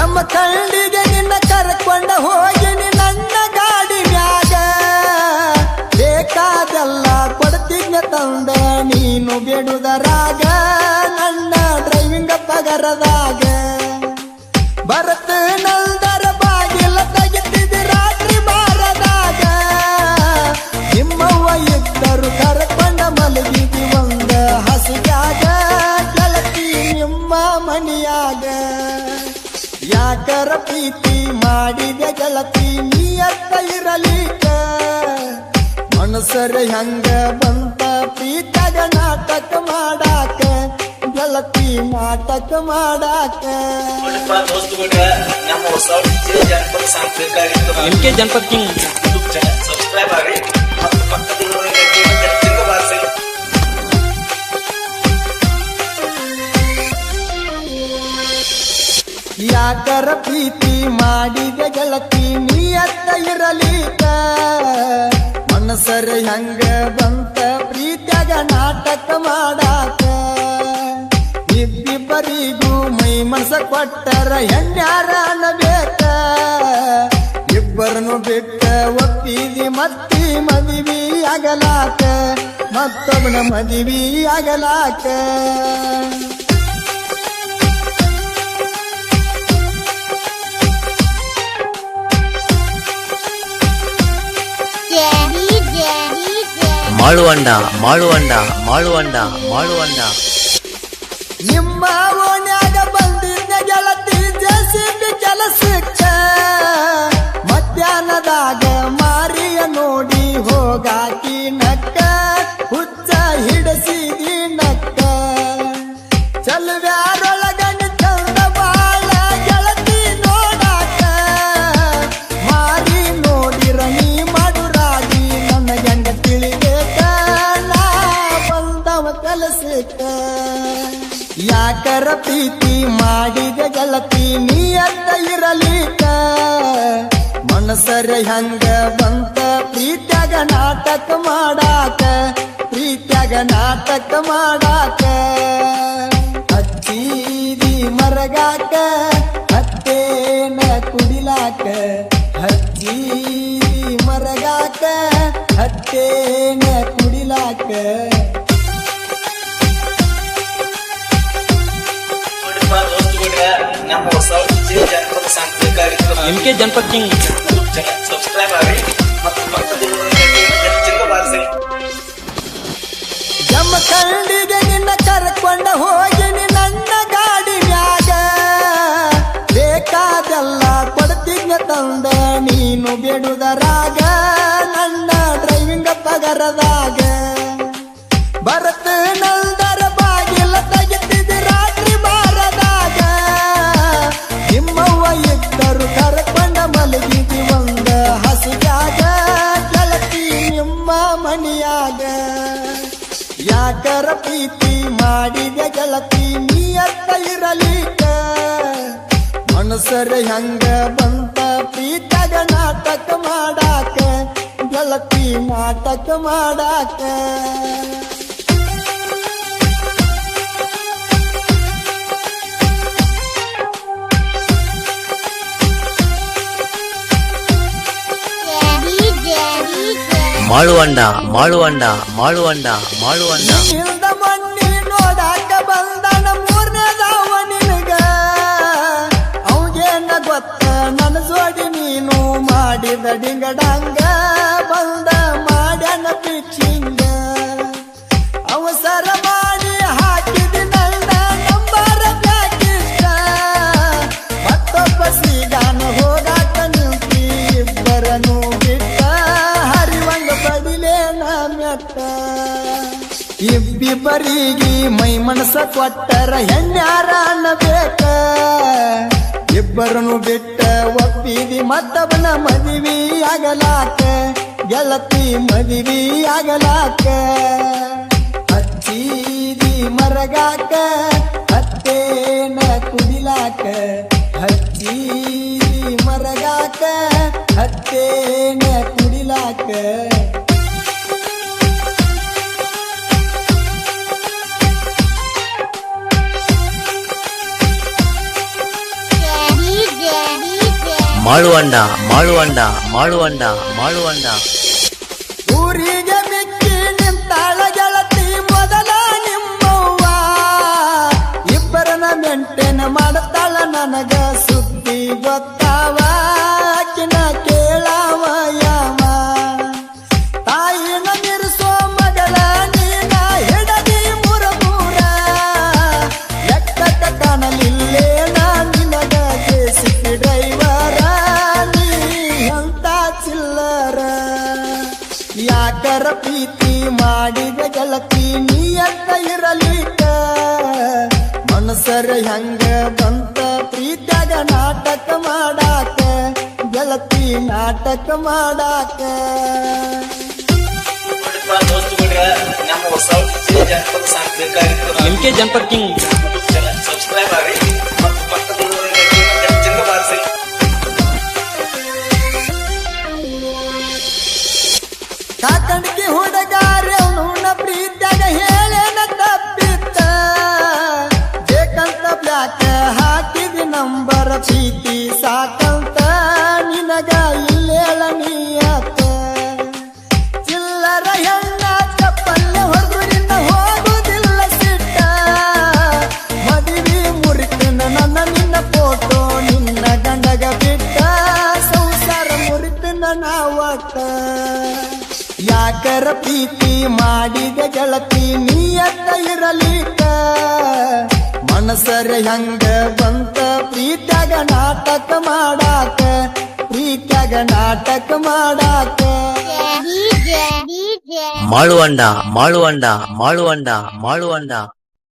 ಜಮಖಂಡಿಗೆ ನಿನ್ನ ಕರ್ಕೊಂಡ ಹೋಗಿನಿ ನನ್ನ ಗಾಡಿ ಮ್ಯಾಗ ಬೇಕಾದೆಲ್ಲ ಕೊಡ್ತಿದ್ನ ತಂದ ನೀನು ಬಿಡುದರಾಗ ನನ್ನ ಡ್ರೈವಿಂಗ್ ಪಗರದಾಗ ಬರತ ನಲ್ದರ ಬಾಗಿಲ ತೆಗಿತಿದ್ದಿ ರಾತ್ರಿ ಬಾರದಾಗ ನಿಮ್ಮವ್ವ ಇದ್ದರು ಕರ್ಕೊಂಡ ಮಲಗಿದಿ ಒಂದ ಹಸಿಗಾಗ ಗೆಳತಿ ನಿಮ್ಮ ಮನಿಯಾಗ ಯಾಕರ ಪ್ರೀತಿ ಮಾಡಿದೆ ಗೆಳತಿ ನೀಯತ್ತ ಇರಲಿಕ ಮನಸರ ಹೆಂಗ ಬಂತ ಪ್ರೀತಗ ನಾಟಕ ಮಾಡಾಕ ಗೆಳತಿ ನಾಟಕ ಮಾಡಾಕ MK ಜನಪದ ಕಿಂಗ್ ಸಬ್ಸ್ಕ್ರೈಬ್ ಆಗಿ ಮತ್ತು ಪಕ್ಕದಲ್ಲಿರುವ ಗಂಟೆ ಬಾರಿಸಿ. ಯಾಕರ ಪ್ರೀತಿ ಮಾಡಿದೆ ಗೆಳತಿ ನೀಯತ್ತ ಇರಲಿಕ ಮನಸರ ಹೆಂಗ ಬಂತ ಪ್ರೀತ್ಯಾಗ ನಾಟಕ ಮಾಡಾಕ ಇಬ್ಬಿಬ್ಬರಿಗೂ ಮೈ ಮನಸ ಕೊಟ್ಟರ ಹೆಣ್ಯಾರ ಅನ್ನಬೇಕ ಇಬ್ಬರನ್ನು ಬಿಟ್ಟ ಒಪ್ಪಿದಿ ಮತ್ತಿ ಮದುವೆ ಆಗಲಾಕ ಮತ್ತೊಬ್ಬನ ಮದುವೆ ಆಗಲಾಕ ಮಾಳುವಂಡ ಮಾಳುವಂಡ ಮಾಳುವಂಡ ಮಾಳುವಂಡ ನಿಮ್ಮ ಓಣ್ಯಾಗ ಬಂದಿದ್ದ ಗೆಳತಿ ಜೆಸಿಬಿ ಕೆಲಸಕ್ಕ ಮಧ್ಯಾಹ್ನದಾಗ ಮಾರಿಯ ನೋಡಿ ಹೋಗಾಕಿ ನಕ್ಕ ಹುಚ್ಚ ಹಿಡಸಿದಿ ನಕ್ಕ ಚಲವ್ಯಾರೊಳಗನ ಚಂದ ಬಾಳ ಗೆಳತಿ ನೋಡಾಕ ಮಾರಿ ನೋಡಿರ ನೀ ಮಡುರಾಗಿ ನನ್ನ ಗಂಡ ತಿಳಿಬೇಕ ನಾ ಬಂದವ ಕೆಲಸಕ್ಕ ಯಾಕರ ಪ್ರೀತಿ ಮಾಡಿದ ಗೆಳತಿ ನೀಯತ್ತ ಇರಲಿಕ ಮನಸರ ಹೆಂಗ ಬಂತ ಪ್ರೀತ್ಯಾಗ ನಾಟಕ ಮಾಡಾಕ ಪ್ರೀತ್ಯಾಗ ನಾಟಕ ಮಾಡಾಕ ಹಚ್ಚಿದಿ ಮರಗಾಕ ಹತ್ತೇನ ಕುಡಿಲಾಕ ಹಚ್ಚಿದಿ ಮರಗಾಕ ಹತ್ತೇನ ಕುಡಿಲಾಕ ನಮ್ಮ ಹೊಸ ಜನಪದ ಸಾಂಸ್ಕೃತಿಕ ಕಾರ್ಯಕ್ರಮ MK ಜನಪದ ಕಿಂಗ್ ಸಬ್ಸ್ಕ್ರೈಬ್ ಆಗಿ ಮತ್ತು ಪಕ್ಕದಲ್ಲಿರುವ ಗಂಟೆ ಬಾರಿಸಿ. ಜಮಖಂಡಿಗೆ ನಿನ್ನ ಕರ್ಕೊಂಡ ಹೋಗಿನಿ ನನ್ನ ಗಾಡಿ ಮ್ಯಾಗ ಬೇಕಾದೆಲ್ಲ ಕೊಡ್ತಿದ್ನ ತಂದ ನೀನು ಬಿಡುದರಾಗ ನನ್ನ ಡ್ರೈವಿಂಗ್ ಪಗರದಾಗ ಬರತ ನಲ್ದರ ಬಾಗಿಲ ತೆಗಿತಿದ್ದಿ ರಾತ್ರಿ ಬಾರದಾಗ ನಿಮ್ಮವ್ವ ಇದ್ದರು ಕರ್ಕೊಂಡ ಮಲಗಿದಿ ಒಂದ ಹಸಿಗಾಗ ಗೆಳತಿ ನಿಮ್ಮ ಮನಿಯಾಗ ಯಾಕರ ಪ್ರೀತಿ ಮಾಡಿದೆ ಗೆಳತಿ ನೀಯತ್ತ ಇರಲಿಕ ಮನಸರ ಹೆಂಗ ಬಂತ ಪ್ರೀತಗ ನಾಟಕ ಮಾಡಾಕ ಗೆಳತಿ ನಾಟಕ ಮಾಡಾಕ ಮಾಳುವಂಡ ಮಾಳುವಂಡ ಮಾಳುವಂಡ ಮಾಳುವಂಡ ನಿಲ್ದ ಮಣ್ಣಿ ನೋಡಾಕ ಬಂದನ ಮೂರನೇದಾವ ನಿನಗ ಅವಂಗೇನ ಗೊತ್ತ ನನ್ನ ಜೋಡಿ ನೀನು ಮಾಡಿದ ಡಿಂಗಡಂಗ ಬಂದ ಮಾಡ್ಯಾನ ಪಿಚ್ಚಿಂಗ ಅವಸರ ಮಾಡಿ ಹಾಕಿದಿ ನನ್ನ ನಂಬರ ಬ್ಯಾಕಿಷ್ಟ ಮತ್ತೊಬ್ಬ ಶ್ರೀಗಾನ ಹೋಗಾಕ ನಿಂತಿ ಇಬ್ಬರನು ಬಿಟ್ಟ ಹರಿವಂಗ ಬಡಿಲೇನ ಮೆಟ್ಟ ಇಬ್ಬಿಬ್ಬರಿಗೆ ಮೈ ಮನಸ ಕೊಟ್ಟರ ಹೆಣ್ಯಾರ ಅನ್ನಬೇಕ ಇಬ್ಬರನ್ನು ಬಿಟ್ಟ ಒಪ್ಪಿದಿ ಮತ್ತೊಬ್ಬನ ಮದುವೆ ಆಗಲಾಕ ಗೆಳತಿ ಮದುವೆ ಆಗಲಾಕ ಹಚ್ಚಿದಿ ಮರಗಾಕ ಹತ್ತೇನ ಕುಡಿಲಾಕ ಹಚ್ಚಿದಿ ಮರಗಾಕ ಹತ್ತೇನ ಕುಡಿಲಾಕ ಮಾಳುವಂಡ ಮಾಳುವಂಡ ಮಾಳುವಂಡ ಮಾಳುವಂಡ ಊರಿಗೆ ಮಿಕ್ಕಿ ನಿಂತಾಳ ಗೆಳತಿ ಮೊದಲ ನಿಮ್ಮವ್ವ ಇಬ್ಬರನ ಮೆಂಟೇನ್ ಮಾಡ್ತಾಳ ನನಗ ಸುದ್ದಿ ಗೊತ್ತಾವ ಆಕಿನ ಕೇಳಾವ ಯಾವ ತಾಯಿನ ಮಿರ್ಸೋ ಮಗಳ ನೀನ ಹಿಡದಿ ಮುರಮೂರ ಲೆಕ್ಕಕ್ಕ ಕಾಣಲಿಲ್ಲೇ ನಾ ನಿನಗ ಜೆಸಿಪಿ ಡ್ರೈವರ ನೀ ಅಂತ ಚಿಲ್ಲರ ಯಾಕರ ಪ್ರೀತಿ ಮಾಡಿದ ಗೆಳತಿ ನೀಯತ್ತ ಇರಲಿಕ್ಕ ಮನಸರ ಹೆಂಗ ಬಂತ ಪ್ರೀತ್ಯಾಗ ನಾಟಕ ಮಾಡಾಕ ಗೆಳತಿ ನಾಟಕ ಮಾಡಾಕ ನೋಡಿಪ್ಪ ದೋಸ್ತುಗಳ್ರ, ನಮ್ಮ ಹೊಸ ವಿಜಯ ಜನಪದ ಸಾಂಸ್ಕೃತಿಕ ಕಾರ್ಯಕ್ರಮ ಎಂ ಕೆ ಜನಪದ ಕಿಂಗ್ ಸಬ್ಸ್ಕ್ರೈಬ್ ಆಗಿ ಮತ್ತು ಪಕ್ಕದಲ್ಲಿರುವ ಗಂಟೆಯನ್ನು ಚಂದ ಬಾರಿಸಿ. ಕಾಕಂಡಿಗೆ ಹುಡುಗಾರೆ ಅವನ ಪ್ರೀತ್ಯಾಗ ಹೇಳೇನ ತಪ್ಪಿತ್ತ ಬೇಕಂತ ಬ್ಲಾಕ್ ಹಾಕಿದ ನಂಬರ್ ಪ್ರೀತಿ ಸಾಕಂತ ನಿನಗ ಇಲ್ಲೇಳ ನೀಯತ್ತ ಚಿಲ್ಲರ ಹೆಣ್ಣ ಚಪ್ಪಲ್ಲೆ ಹೊರದು ನಿನ್ನ ಹೋಗುದಿಲ್ಲ ಸಿಟ್ಟ ಮದುವೆ ಮುರಿತನ ನನ್ನ ನಿನ್ನ ಫೋಟೋ ನಿನ್ನ ಗಂಡಗ ಬಿಟ್ಟ ಸಂಸಾರ ಮುರಿತನ ನಾವಟ್ಟ ಯಾಕರ ಪ್ರೀತಿ ಮಾಡಿದ ಗೆಳತಿ ನೀಯತ್ತ ಇರಲಿಕ್ಕ ಮನಸರ ಹೆಂಗ ಬಂತ ಪ್ರೀತ್ಯಾಗ ನಾಟಕ ಮಾಡಾಕ ಪ್ರೀತ್ಯಾಗ ನಾಟಕ ಮಾಡಾಕ ಮಾಳುವಂಡ ಮಾಳುವಂಡ ಮಾಳುವಂಡ ಮಾಳುವಂಡ